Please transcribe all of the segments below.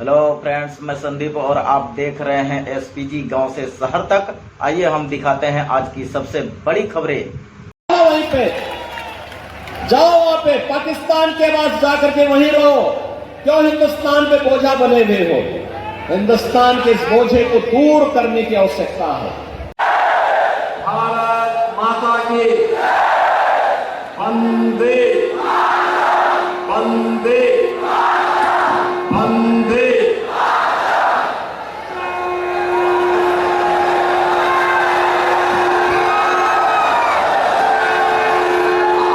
Hello friends, मैं संदीप और आप देख रहे हैं एसपीजी गांव से शहर तक। आइए हम दिखाते हैं आज की सबसे बड़ी खबरें। वहीं पे जाओ, वहां पे पाकिस्तान के पास जाकर के वहीं रहो। क्यों हिंदुस्तान पे बोझा बने हुए हो? हिंदुस्तान के इस बोझे को दूर करने की आवश्यकता है। भारत माता की वंदे वंदे वंदे।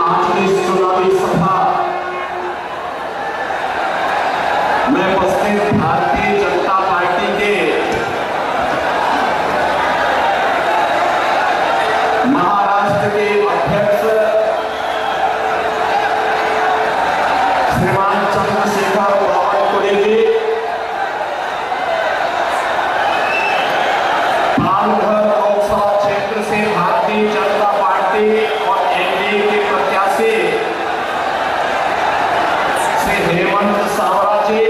आज की चुनावी सभा में उपस्थित भारतीय जनता पार्टी के महाराष्ट्र के अध्यक्ष श्रीमान चंद्रशेखर बावनकुळे जी, पालघर लोकसभा क्षेत्र से भारतीय जनता पार्टी और एनडीए के प्रत्याशी श्री हेमंत सावरा जी,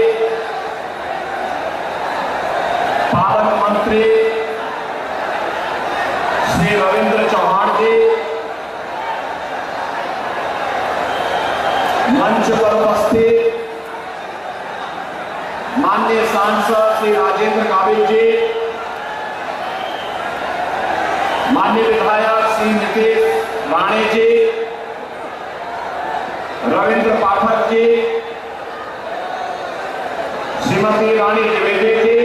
पालक मंत्री श्री रविंद्र चौहान जी, मंच पर उपस्थित माननीय सांसद श्री राजेंद्र गावित जी, माननीय विधायक श्री नीतीश राणे जी, रविंद्र पाठक जी, श्रीमती रानी द्विवेदी जी,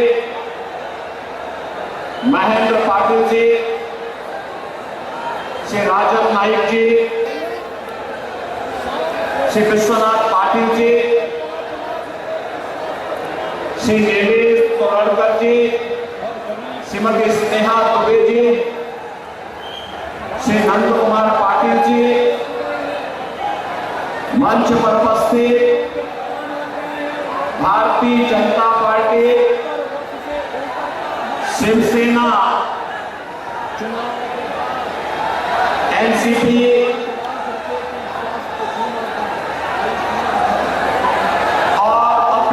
महेंद्र पाटिल जी, श्री राजन नाइक जी, श्री विश्वनाथ पाटिल जी, श्री देवेश तोरड़कर जी, श्रीमती स्नेहा दुबे जी, श्री नंद कुमार पाटिल जी, मंच पर उपस्थित Bharatiya Janata party, Shiv Sena, NCP,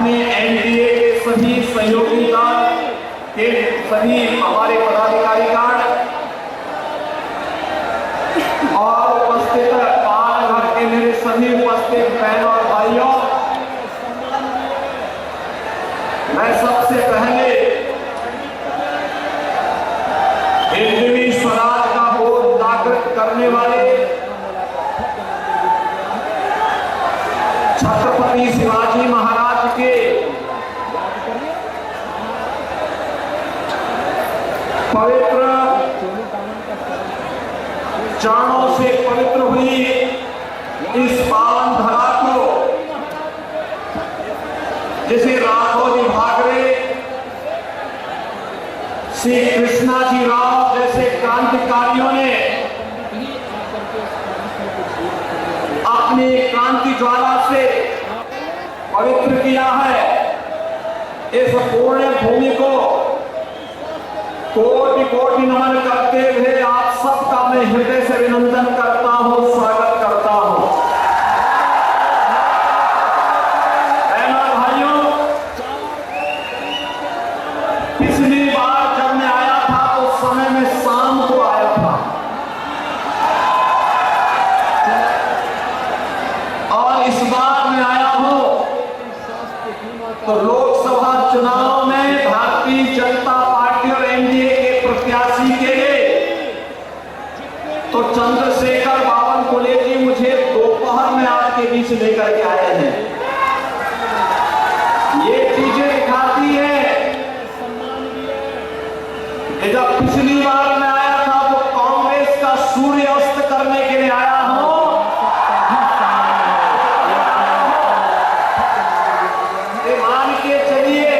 NDA के सभी सहयोगी दल के सभी हमारे पदाधिकारीगण और उपस्थित पालघर के मेरे सभी उपस्थित बहनों और भाइयों, मैं सबसे पहले हिंदवी स्वराज का बोध जागृत करने वाले छत्रपति शिवाजी महाराज के पवित्र चरणों से पवित्र हुई इस पावन धरा को, जिसे राघोजी भागरे, श्री कृष्णा जी राव जैसे क्रांतिकारियों ने अपनी क्रांति ज्वाला से पवित्र किया है। इस पुण्य भूमि को कोटि कोटि नमन करते हुए आप सबका मैं हृदय से अभिनंदन करता हूं, स्वागत करता हूं। बहनों भाइयों, पिछली बार जब मैं आया था तो उस समय में शाम को आया था और इस बार मैं आया हूं तो लोकसभा चुनाव में भारतीय जनता पार्टी और एनडीए के प्रत्याशी के लिए तो चंद्रशेखर बावनकुळे जी मुझे दोपहर में आपके बीच लेकर के आए हैं। ये चीजें दिखाती है कि जब पिछली बार मैं आया था तो कांग्रेस का सूर्य अस्त करने के लिए आया हूं, मान के चलिए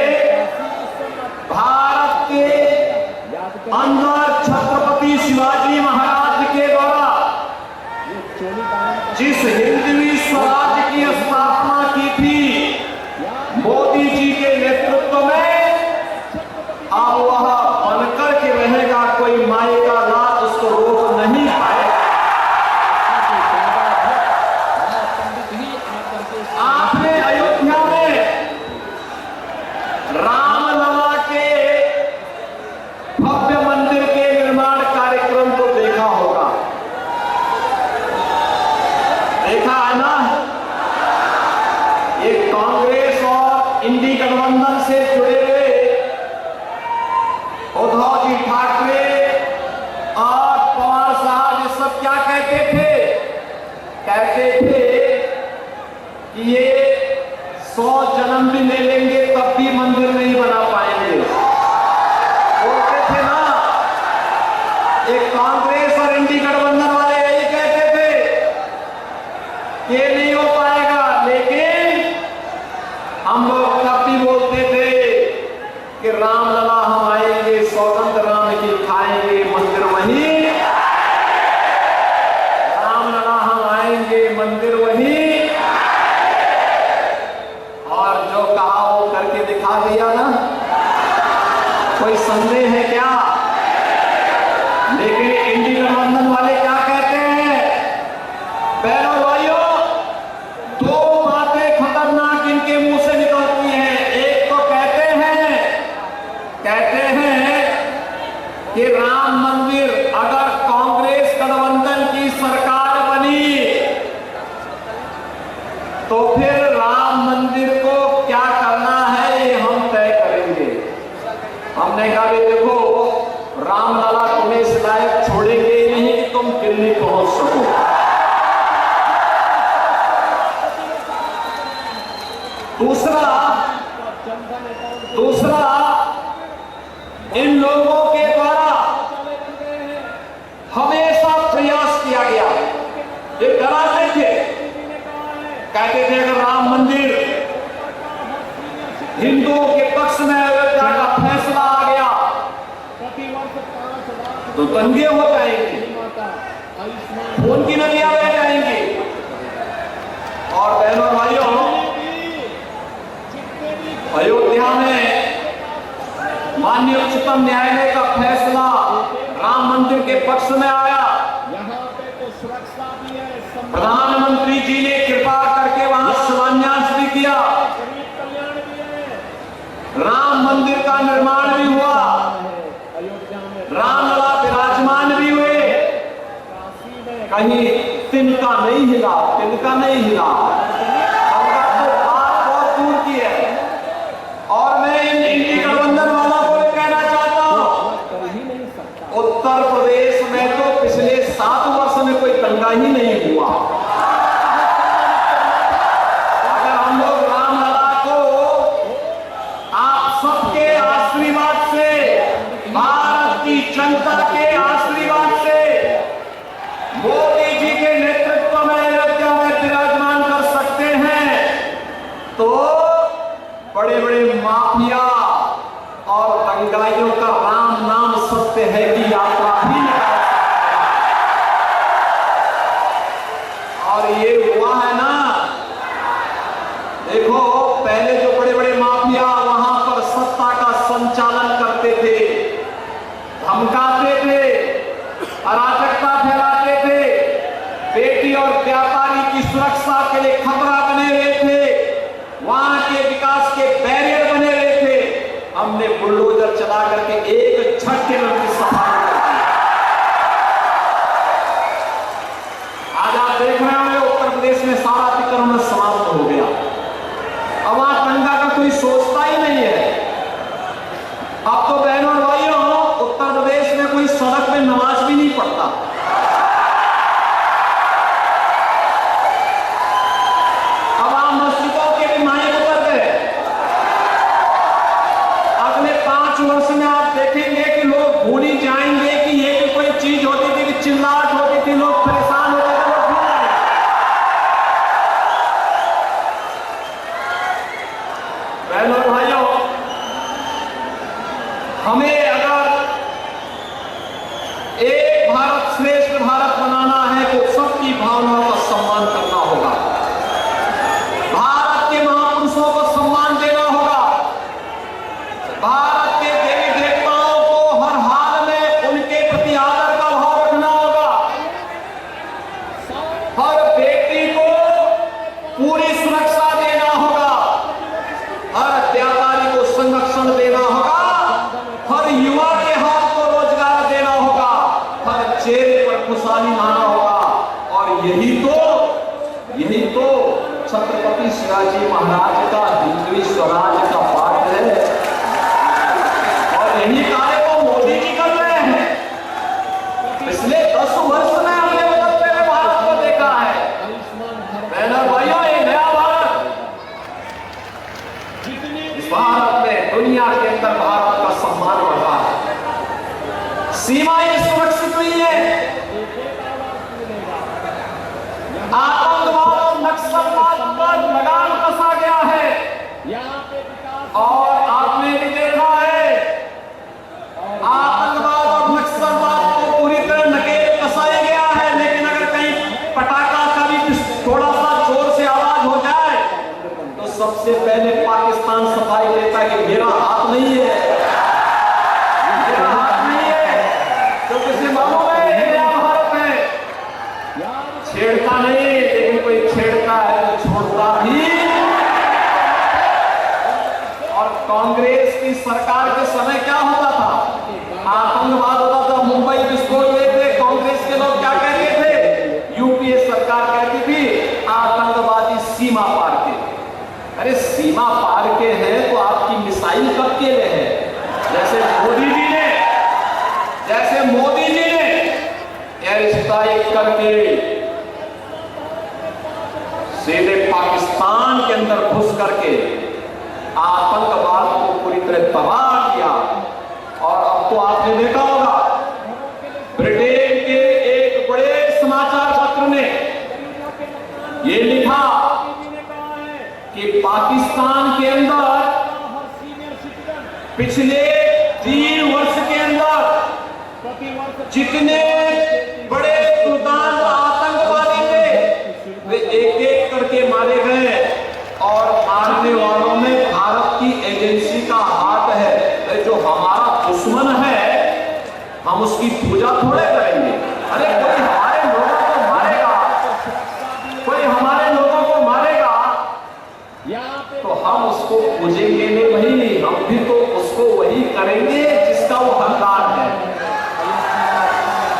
भारत के अंदर छत्रपति शिवाजी महाराज के द्वारा जिस हिंदवी स्वराज की स्थापना की थी मोदी जी के नेतृत्व में, अब वह बनकर के रहेगा, कोई माई का लाल उसको रोक नहीं पाएगा। आपने अयोध्या में कहते थे कि ये 100 जन्म भी ले लेंगे तब भी मंदिर नहीं बना पाएंगे। बोलते थे ना, एक कांग्रेस और इंडी गठबंधन वाले यही कहते थे कि ये नहीं हो पाएगा, लेकिन हम लोग तब भी बोलते थे कि रामलला हम आएंगे, सौगंध राम की खाएंगे, मंदिर वहीं, रामलला हम आएंगे, मंदिर वहीं। और जो कहा वो करके दिखा दिया ना, कोई संदेह है क्या? लेकिन इंडी गठबंधन वाले क्या कहते हैं? बहनों भाइयों, दो बातें खतरनाक इनके मुंह से निकलती हैं। एक तो कहते हैं कि राम मंदिर अगर कांग्रेस गठबंधन की सरकार बनी तो फिर राम मंदिर को क्या करना है ये हम तय करेंगे। हमने कहा भी देखो, रामलला तुम्हें इस लायक छोड़ेंगे ही नहीं कि तुम दिल्ली पहुंच सको। दूसरा इन लोगों के द्वारा हमेशा प्रयास किया गया, ये डराते थे, कहते थे अगर राम मंदिर हिंदुओं के पक्ष में अयोध्या का फैसला आ गया तो दंगे हो जाएंगे, खून की नदियां बह जाएंगी। और बहनों भाइयों, अयोध्या में माननीय उच्चतम न्यायालय का फैसला राम मंदिर के पक्ष में आया। प्रधानमंत्री जी ने कृपा करके वहां शिलान्यास भी किया, राम मंदिर का निर्माण भी हुआ, रामलला विराजमान भी हुए, कहीं तिनका नहीं हिला, तो बात बहुत दूर की है। और मैं इन इंडी गठबंधन वालों को भी कहना चाहता हूं, उत्तर प्रदेश में तो पिछले 7 वर्ष में कोई दंगा ही नहीं हुआ। अगर हम लोग रामलला को आप सबके आशीर्वाद से, भारत की जनता के आशीर्वाद से, मोदी जी के नेतृत्व में अयोध्या में विराजमान कर सकते हैं, तो बड़े बड़े माफिया और दंगाइयों का राम नाम सत्य है की यात्रा भी निकाल सकते। और ये हुआ है ना, देखो पहले जो बड़े बड़े माफिया वहां पर सत्ता का संचालन करते थे, धमकाते थे, अराजकता फैलाते थे, बेटी और व्यापारी की सुरक्षा के लिए खतरा बने हुए थे, वहां के विकास के बैरियर बने हुए थे, हमने बुलडोजर चला करके एक झटके में उनकी सफाई कर दी। आज आप देख रहे होंगे उत्तर प्रदेश में सारा अतिक्रमण समाप्त हो गया, अब वहां दंगा का कोई सोचता ही नहीं है। अब तो बहनों और भाइयों, उत्तर प्रदेश में कोई सड़क में नमाज भी नहीं पढ़ता। अब आप मस्जिदों के भी माइक उतर गए। अगले 5 वर्ष में आप देखेंगे कि लोग भूल ही जाएंगे कि ये भी कोई चीज होती थी, कि चिल्लाहट होती थी, लोग परेशान होते थे, लोग भूल जाएंगे। बहनों और भाइयों, हमें अगर एक भारत श्रेष्ठ भारत बनाना है तो सबकी भावनाओं का सम्मान करना होगा, भारत के महापुरुषों को सम्मान देना होगा, भारत के देवी देवताओं को हर हाल में उनके प्रति आदर का भाव रखना होगा, हर बेटी को पूरी सुरक्षा देना होगा, हर व्यापारी को संरक्षण देना होगा, हर युवा के हाथ को रोजगार देना होगा, हर चेहरे पर खुशहाली लाना होगा। और यही तो छत्रपति शिवाजी महाराज का हिंदवी स्वराज का पाठ है, और यही कार्य को मोदी जी कर रहे हैं। पिछले 10 वर्ष में हमने बदलते सीमाएं सुरक्षित नहीं है, आतंकवाद और नक्सलवाद पर लगाम कसा गया है। और आपने भी देखा है आतंकवाद और नक्सलवाद को पूरी तरह नकेल कसाया गया है, लेकिन अगर कहीं पटाखा का भी थोड़ा सा जोर से आवाज हो जाए तो सबसे पहले पाकिस्तान सफाई देता है कि मेरा हाथ नहीं है, मेरा हाथ नहीं है। तो किसी मालूम है ये नया भारत है, छेड़ता नहीं, लेकिन कोई छेड़ता है तो छोड़ता भी। और कांग्रेस की सरकार के समय क्या होता था, आतंकवाद होता था, मुंबई विस्फोट हुए थे, कांग्रेस के लोग क्या कहते थे, यूपीए सरकार कहती थी आतंकवादी सीमा पार के। अरे सीमा पार के हैं तो आपकी मिसाइल कब के लिए है? जैसे मोदी जी ने एयर स्ट्राइक करके सीधे पाकिस्तान के अंदर घुस करके आतंकवाद को पूरी तरह तबाह किया। और अब तो आपने देखा होगा ब्रिटेन के एक बड़े समाचार पत्र ने यह लिखा कि पाकिस्तान के अंदर पिछले 3 वर्ष के अंदर जितने बड़े दुर्दांत आतंकवादी थे वे एक-एक करके मारे गए। और मारने वालों में भारत की एजेंसी का हाथ है। जो हमारा दुश्मन है हम उसकी पूजा थोड़े करेंगे। अरे कोई हमारे लोगों को मारेगा, कोई हमारे लोगों को मारेगा तो हम उसको पूजेंगे नहीं भाई, हम भी तो उसको वही करेंगे जिसका वो हकदार है,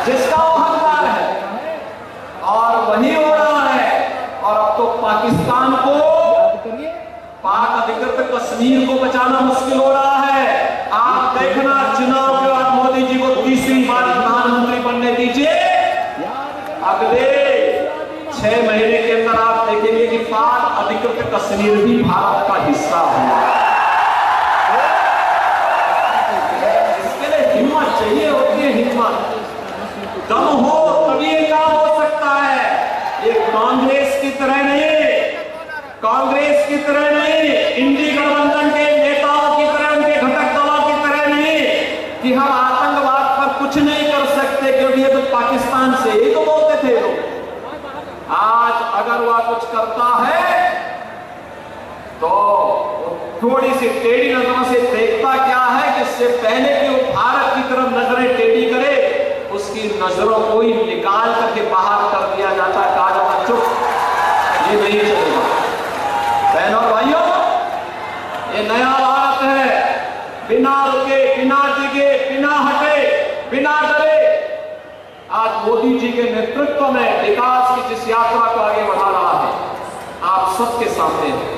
जिसका वो हकदार है। और वही हो रहा है। और अब तो पाकिस्तान को, पाक अधिकृत कश्मीर को बचाना मुश्किल हो रहा है। आप देखना चुनाव के बाद मोदी जी को तीसरी बार प्रधानमंत्री बनने दीजिए, अगले 6 महीने के अंदर आप देखेंगे कि पाक अधिकृत कश्मीर भी भारत का हिस्सा होगा। इसके लिए हिम्मत चाहिए होती है, हिम्मत, दम हो तभी ये काम हो सकता है। ये कांग्रेस की तरह नहीं, कांग्रेस की तरह नहीं, इंडी गठबंधन के नेताओं की तरह, उनके घटक दलों की तरह नहीं कि हम आतंकवाद पर कुछ नहीं कर सकते क्योंकि ये तो पाकिस्तान से ही तो बोलते थे लोग। आज अगर वह कुछ करता है तो थोड़ी सी टेढ़ी नजरों से देखता क्या है कि इससे पहले कि वो भारत की तरफ नजरें टेढ़ी करे उसकी नजरों को ही निकाल करके बाहर कर दिया जाता, कहा जाता चुप, ये नहीं चलेगा। बहनों और भाइयों, ये नया भारत है, बिना रुके, बिना डिगे, बिना हटे, बिना डरे आज मोदी जी के नेतृत्व में विकास की जिस यात्रा को आगे बढ़ा रहा है आप सबके सामने है।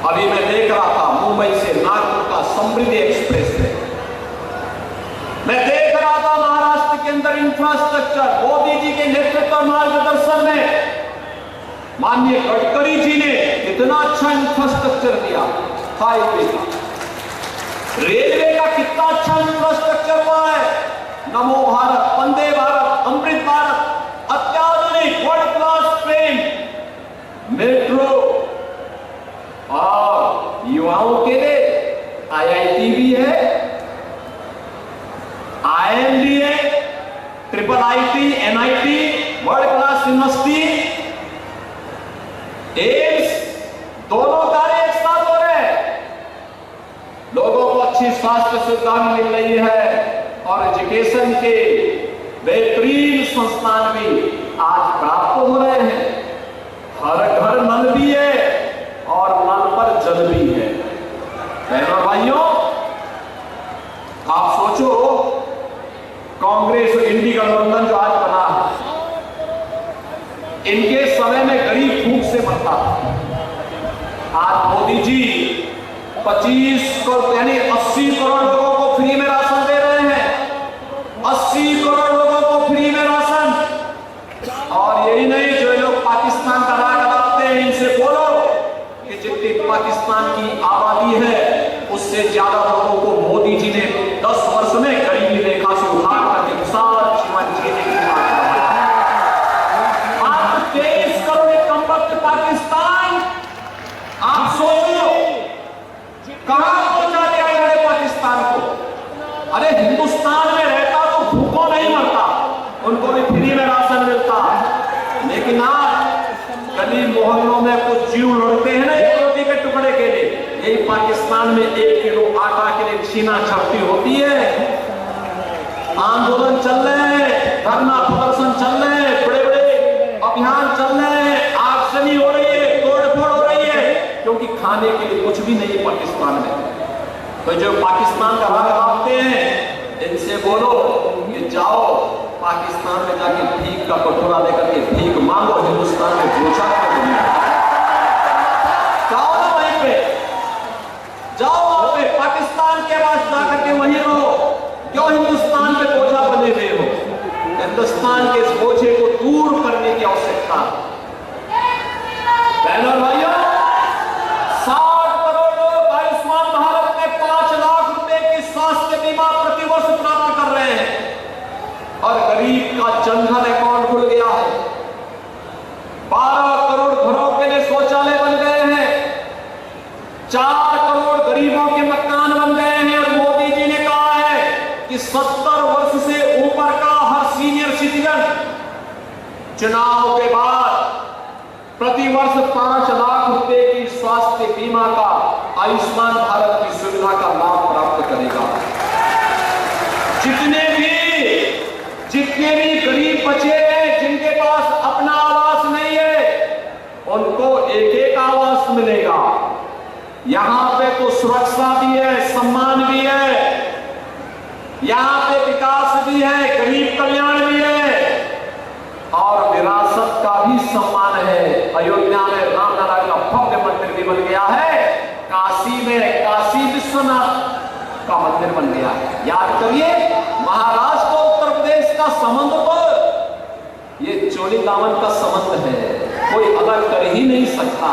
अभी मैं देख रहा था मुंबई से नागपुर का समृद्धि एक्सप्रेस है, मैं देख रहा था महाराष्ट्र के अंदर इंफ्रास्ट्रक्चर मोदी जी के नेतृत्व मार्गदर्शन में माननीय गडकरी जी ने कितना अच्छा इंफ्रास्ट्रक्चर दिया, हाईवे का, रेलवे का कितना अच्छा इंफ्रास्ट्रक्चर हुआ है, नमो भारत, वंदे भारत, अमृत भारत, अत्याधुनिक वर्ल्ड क्लास ट्रेन, मेट्रो, और युवाओं के लिए आईआईटी भी है, आईएमडी है, triple IT, NIT, world class university, AIIMS, दोनों कार्य एक साथ हो रहे हैं। लोगों को अच्छी स्वास्थ्य सुविधा मिल रही है और एजुकेशन के बेहतरीन संस्थान भी आज प्राप्त हो रहे हैं। हर घर नल भी है और नल पर जल भी है। बहनों भाइयों, आप सोचो कांग्रेस और इंडी गठबंधन जो आज बना है, इनके समय में गरीब भूख से मरता था। आज मोदी जी 25 करोड़ यानी 80 करोड़ लोगों को फ्री में राशन दे रहे हैं, 80 करोड़ लोगों को फ्री में राशन। और यही नहीं, जो लोग पाकिस्तान का राग लगाते हैं इनसे बोलो कि जितनी पाकिस्तान की आबादी है उससे ज्यादा लोगों को मोदी जी ने 10 वर्ष में गरीबी रेखा से अरे हिंदुस्तान में रहता तो भूखों नहीं मरता, उनको भी फ्री में राशन मिलता। लेकिन आज गली मोहल्लों में कुछ जीव लड़ते हैं ना एक रोटी के टुकड़े के लिए, यही पाकिस्तान में 1 किलो आटा के लिए छीना झपटी होती है। आंदोलन चल रहे हैं, धरना प्रदर्शन चल रहे हैं, बड़े बड़े अभियान चल रहे हैं, आगजनी हो रही है, तोड़फोड़ हो रही है, क्योंकि खाने के लिए कुछ भी नहीं है पाकिस्तान में। तो जो पाकिस्तान का राग आपते हैं, इनसे बोलो कि जाओ पाकिस्तान में जाके भीख का कटोरा लेकर के भीख मांगो, हिंदुस्तान में भूसा कर दो। जाओ ना वहीं पे, जाओ वहां पे पाकिस्तान के पास जाकर के वहीं रहो। क्यों हिंदुस्तान पे बोझा बने हुए हो? हिंदुस्तान के इस बोझे को दूर करने की आवश्यकता। बहनों और भाइयों, 60 करोड़ लोग आयुष्मान भारत में 5 लाख रुपए की स्वास्थ्य बीमा प्रतिवर्ष प्राप्त कर रहे हैं और गरीब का जनधन अकाउंट खुल गया है। 12 करोड़ घरों के लिए शौचालय बन गए हैं, 4 करोड़ गरीबों के मकान बन गए हैं। और मोदी जी ने कहा है कि 70 वर्ष से ऊपर का हर सीनियर सिटीजन चुनाव के बाद प्रतिवर्ष 5 लाख रुपए की स्वास्थ्य बीमा का, आयुष्मान भारत की सुविधा का लाभ प्राप्त करेगा। जितने भी गरीब बचे हैं, जिनके पास अपना आवास नहीं है, उनको एक आवास मिलेगा। यहां पे तो सुरक्षा भी है, सम्मान भी है, यहां पे विकास भी है, गरीब कल्याण भी है और विरासत का भी सम्मान है। अयोध्या में रामलला का भव्य मंदिर भी बन गया है, काशी में काशी विश्वनाथ का मंदिर बन गया है। याद करिए, महाराष्ट्र और उत्तर प्रदेश का संबंध तो ये चोली दामन का संबंध है, कोई अलग कर ही नहीं सकता।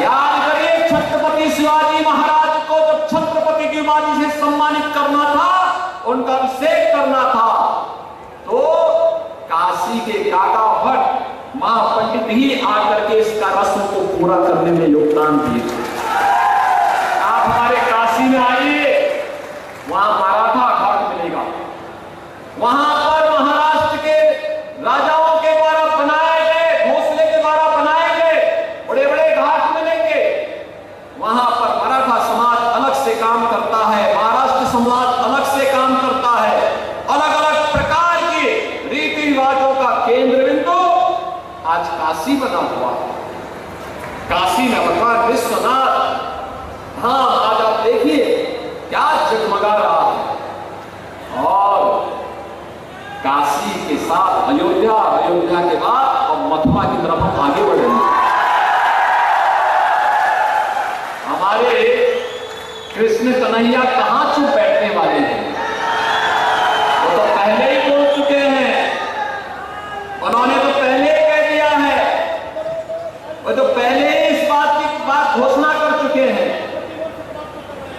याद करिए, छत्रपति शिवाजी महाराज को जब छत्रपति की उपाधि से सम्मानित करना था, उनका अभिषेक करना था, तो काशी के काका भट्ट महापंडित ही आकर के इसका रस्म को पूरा करने में योगदान दिए। आप हमारे काशी में आइए, वहां मराठा घाट मिलेगा, वहां पर महाराष्ट्र के राजाओं के द्वारा बनाए गए, भोसले के द्वारा बनाए गए बड़े बड़े घाट मिलेंगे। वहां पर मराठा समाज अलग से काम करता है, महाराष्ट्र समाज अलग से काम करता है। अलग अलग प्रकार के रीति रिवाजों का केंद्र बिंदु आज काशी बना हुआ है। काशी में भगवान विश्वनाथ धाम आज आप देखिए क्या जगमगा रहा है। और काशी के साथ अयोध्या, अयोध्या के बाद अब मथुरा की तरफ हम आगे बढ़ेंगे। हमारे कृष्ण कन्हैया कहां चुप बैठने वाले हैं, वो तो पहले ही बोल चुके हैं, उन्होंने तो पहले ही कह दिया है, वो तो पहले ही इस बात की घोषणा कर चुके हैं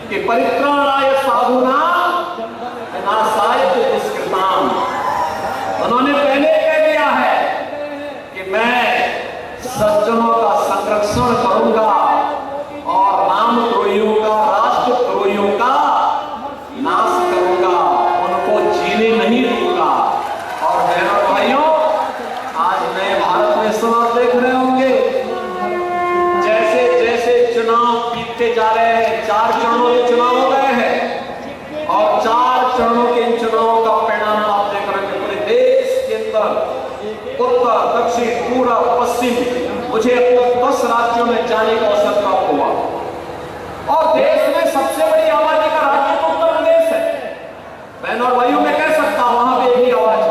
कि परित्राणाय साधूनां विनाशाय दुष्कृतां। उन्होंने पहले कह दिया है कि मैं सज्जनों का संरक्षण करूंगा और रामद्रोहियों का, राष्ट्रद्रोहियों का नाश करूंगा, उनको जीने नहीं दूंगा। और बहनों भाइयों, आज नए भारत में सब आप देख रहे होंगे, जैसे जैसे चुनाव बीतते जा रहे हैं, 4 चरणों के चुनाव हो गए हैं और 4 चरणों के इन चुनावों का परिणाम आप देख रहे हैं। पूरे देश के अंदर उत्तर, दक्षिण, पूर्व, पश्चिम, मुझे अब तक 10 राज्यों में जाने का अवसर प्राप्त हुआ और देश में सबसे बड़ी आबादी का राज्य तो उत्तर प्रदेश है। बहनों और भाइयों, मैं कह सकता हूं वहां पे एक ही आवाज है,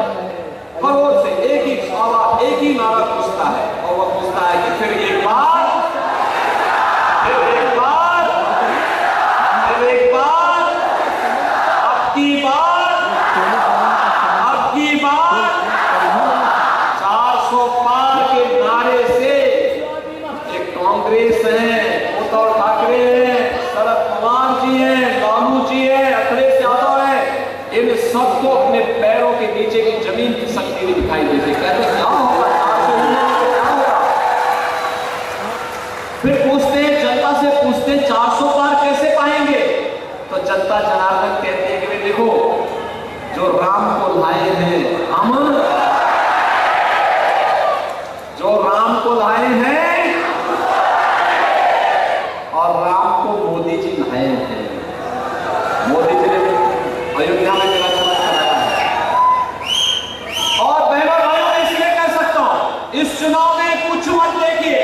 हर ओर से एक ही आवाज, एक ही नारा पूछता है और वह पूछता है कि फिर एक बार, फिर एक बार, फिर एक बार, अब की बार, अब की बार 400 पार के नारे से एक कांग्रेस है, उद्धव ठाकरे हैं, शरद पवार जी हैं, लालू जी हैं, अखिलेश यादव हैं, इन सबको अपने पैरों के नीचे की जमीन की शक्ति नहीं दिखाई देती। कहते क्या होगा, 400 क्या होगा? फिर पूछते हैं, जनता से पूछते हैं 400 पार कैसे पाएंगे? तो जनता जनार्दन कहते हैं कि अयोध्या में विराजमान कराया है। और बहनों भाइयों मैं इसलिए कह सकता हूं, इस चुनाव में कुछ मत देखिए,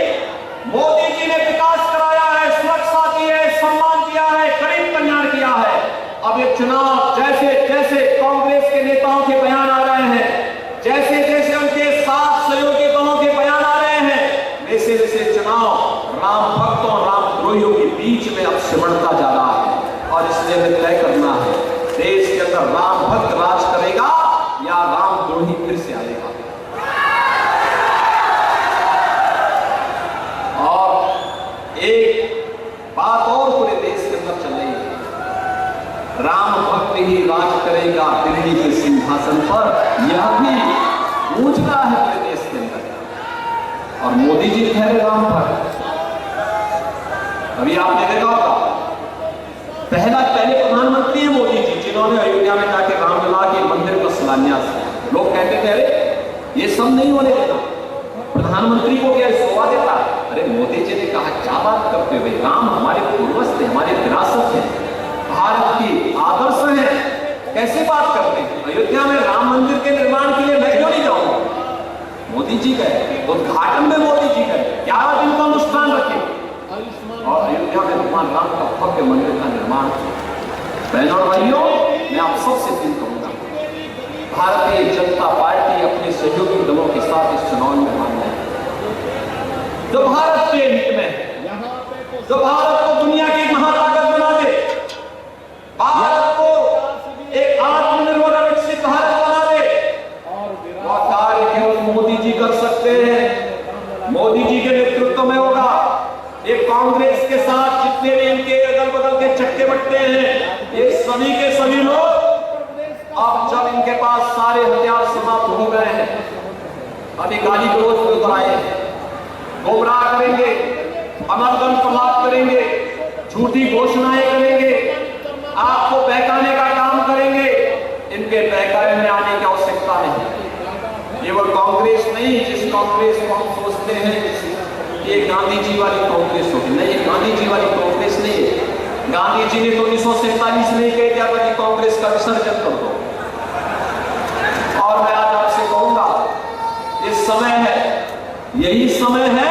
मोदी जी ने विकास कराया है, सुरक्षा की है, सम्मान दिया है, गरीब कल्याण किया है। अब ये चुनाव जैसे जैसे कांग्रेस के नेताओं के बयान आ रहे हैं, जैसे जैसे उनके साथ सहयोगी दलों के बयान आ रहे हैं, वैसे वैसे चुनाव राम भक्तों और राम द्रोहियों के बीच में अब सिमटता जा रहा है। और इसलिए हमें तय करना है, देश के अंदर राम भक्त राज करेगा या राम द्रोही फिर से आएगा। और एक बात और पूरे देश के अंदर चल रही है, राम भक्त ही राज करेगा दिल्ली के सिंहासन पर, यह भी गूंज रहा है पूरे देश के अंदर। और मोदी जी ठहरे राम भक्त। अभी आपने देखा होगा, पहले प्रधानमंत्री है मोदी जी, जिन्होंने अयोध्या में जाके रामलला के मंदिर का शिलान्यास किया। लोग कहते थे अरे ये सब नहीं होने देता, प्रधानमंत्री को क्या शोभा देता? अरे मोदी जी ने कहा क्या बात करते हुए, राम हमारे पूर्वज थे, हमारे विरासत है, भारत की आदर्श है, कैसे बात करते हैं? अयोध्या में राम मंदिर के निर्माण के लिए मैं क्यों नहीं जाऊंगा? मोदी जी गए, उद्घाटन में मोदी जी गए, 11 दिन का अनुष्ठान रखे और अयोध्या में भगवान राम का भव्य मंदिर का निर्माण किया। बहनों और भाइयों, मैं आप सबसे अपील करूंगा, भारतीय जनता पार्टी अपने सहयोगी दलों के साथ इस चुनाव में भाग लें, जो भारत के हित में, जो भारत को दुनिया की महाताकत बना दे, भारत को एक आत्मनिर्भर और विकसित भारत बना दे। वह कार्य केवल मोदी जी कर सकते हैं, मोदी जी के नेतृत्व में होगा। ये कांग्रेस के साथ जितने भी इनके अगल बगल के चक्के बट्टे हैं, ये सभी के सभी लोग अब जब इनके पास सारे हथियार समाप्त हो गए हैं, अभी गाली गलौज में उतर आए, गुमराह करेंगे, अमरगन प्रलाप करेंगे, झूठी घोषणाएं करेंगे, आपको बहकाने का काम करेंगे। इनके बहकाने में आने की आवश्यकता नहीं। ये वो कांग्रेस नहीं जिस कांग्रेस को हम सोचते हैं ये गांधी जी वाली कांग्रेस होगी, नहीं, गांधी जी वाली कांग्रेस नहीं है। गांधी जी ने तो 1947 में कह दिया था कि कांग्रेस का विसर्जन कर दो। और मैं आज आपसे कहूंगा, इस समय है, यही समय है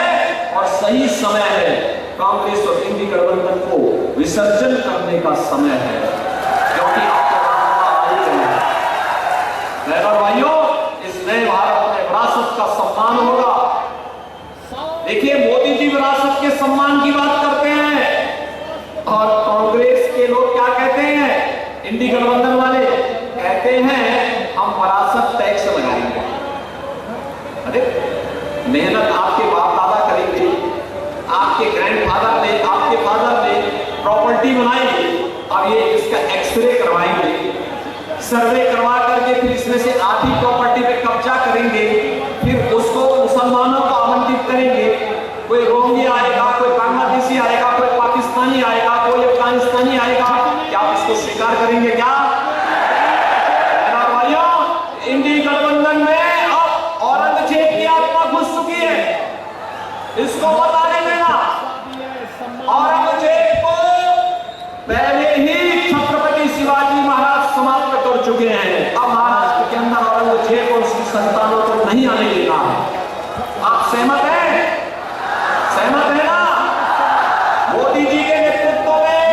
और सही समय है, कांग्रेस और इंडी गठबंधन को विसर्जन करने का समय है, क्योंकि आपको बहनों भाइयों, इस नए भारत में विरासत का सम्मान होगा। देखिए, मोदी जी विरासत के सम्मान की बात करते हैं और कांग्रेस के लोग क्या कहते हैं, इंडी गठबंधन वाले कहते हैं हम विरासत टैक्स लगाएंगे। अरे मेहनत आपके बाप दादा करेंगे, आपके ग्रैंडफादर ने, आपके फादर ने प्रॉपर्टी बनाई, अब ये इसका एक्सरे करवाएंगे, सर्वे करवा करके फिर इसमें से आधी प्रॉपर्टी पे कब्जा करेंगे, फिर उसको मुसलमानों को आवंटित करेंगे। कोई रोहिंग्या आएगा, कोई बांग्लादेशी आएगा, कोई पाकिस्तानी आएगा, कोई अफगानिस्तानी आएगा, क्या आप इसको स्वीकार करेंगे? क्या भाइयों, इंडी गठबंधन में अब औरंगजेब की आत्मा घुस चुकी है, इसको बताने देना। औरंगजेब को पहले ही छत्रपति शिवाजी महाराज समाप्त कर चुके हैं, अब महाराष्ट्र के अंदर औरंगजेब और उसकी संतानों को नहीं आने देना है। आप सहमत हैं? सहमत है ना? मोदी जी के नेतृत्व में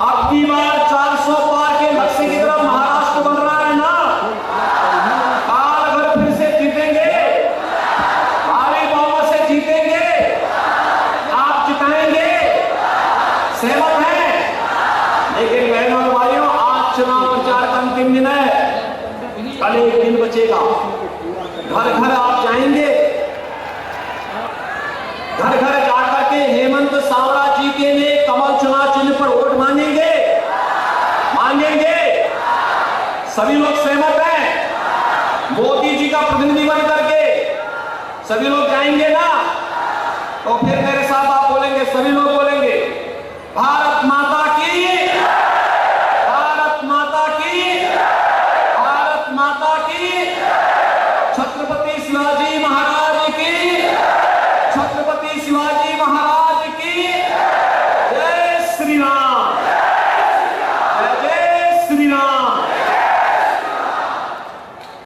अब की बार 400 पार के लक्ष्य की तरफ महाराष्ट्र बन रहा है ना? काल अगर फिर से जीतेंगे, भारी बहुमत से जीतेंगे, आप जिताएंगे, सहमत हैं? लेकिन बहनों और भाइयों, आज चुनाव प्रचार का अंतिम दिन है, कल एक दिन बचेगा। घर घर आप जाएंगे, घर घर जाकर के हेमंत सावरा जी के लिए कमल चुनाव चिन्ह पर वोट मांगेंगे। सभी लोग सहमत हैं? मोदी जी का प्रतिनिधि बन करके सभी लोग जाएंगे ना? तो फिर मेरे साथ आप बोलेंगे, सभी लोग बोलेंगे भारत माता की